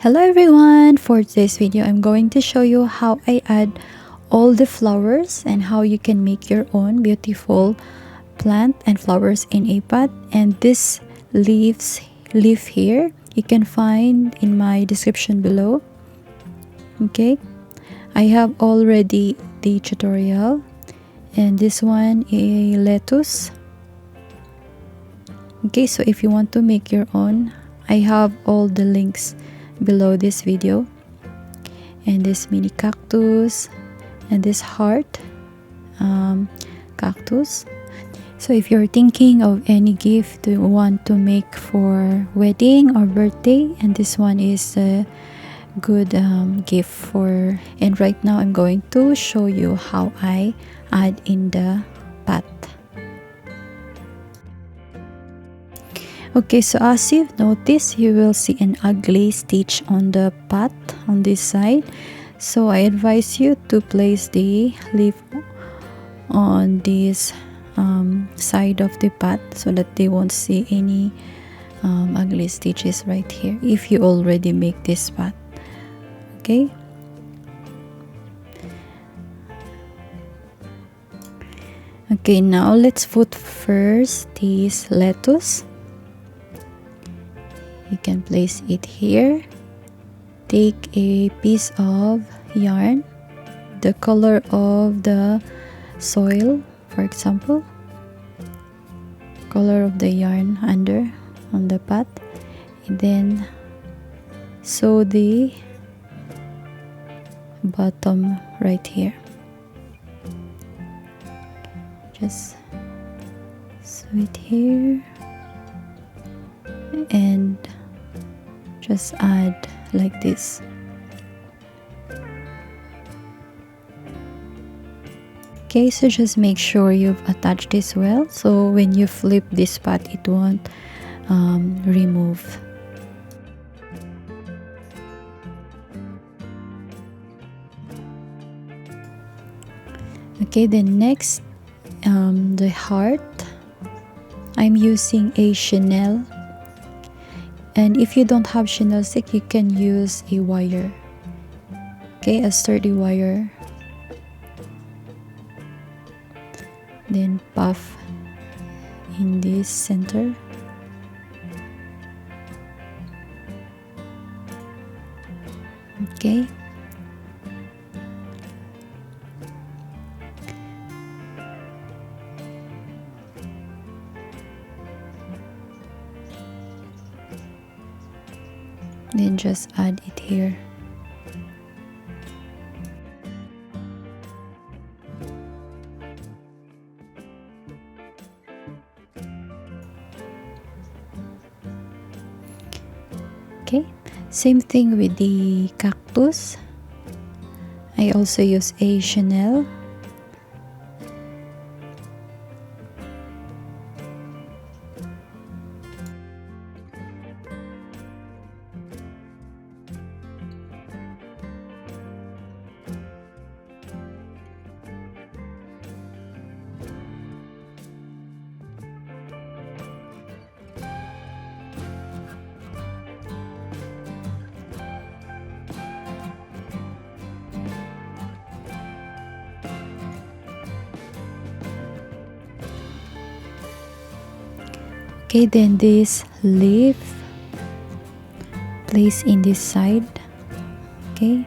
Hello everyone! For today's video, I'm going to show you how I add all the flowers and how you can make your own beautiful plant and flowers in a pot. And this leaf here you can find in my description below. Okay, I have already the tutorial, and this one a lettuce. Okay, so if you want to make your own, I have all the links below this video. And this mini cactus and this heart cactus. So if you're thinking of any gift you want to make for wedding or birthday, and this one is a good gift for. And right now I'm going to show you how I add in the pot. Okay, so as you've noticed, you will see an ugly stitch on the pot on this side. So I advise you to place the leaf on this side of the pot so that they won't see any ugly stitches right here if you already make this pot. Okay. Okay, now let's put first this lettuce. You can place it here. Take a piece of yarn, the color of the soil, for example, color of the yarn under on the pot, and then sew the bottom right here. Just sew it here and just add like this. Okay, so just make sure you've attached this well, so when you flip this pot it won't remove. Okay, then next the heart. I'm using a chenille, and if you don't have chenille stick you can use a wire. Okay, a sturdy wire. Then puff in this center. Okay. Then just add it here. Okay, same thing with the cactus. I also use a chenille. Okay, then this leaf place in this side. Okay.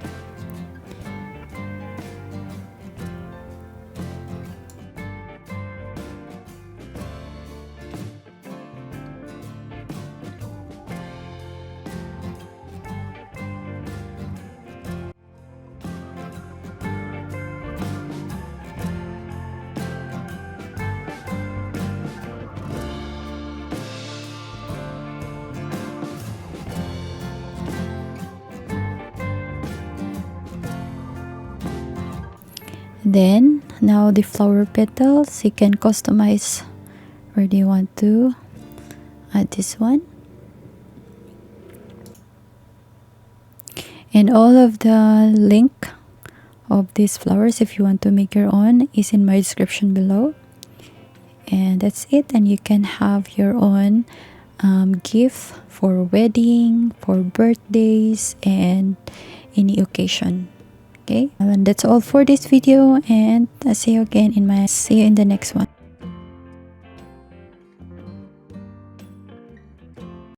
Then now the flower petals, you can customize where do you want to add this one. And all of the link of these flowers, if you want to make your own, is in my description below. And that's it, and you can have your own gift for wedding, for birthdays, and any occasion. Okay, and that's all for this video, and I'll see you in the next one.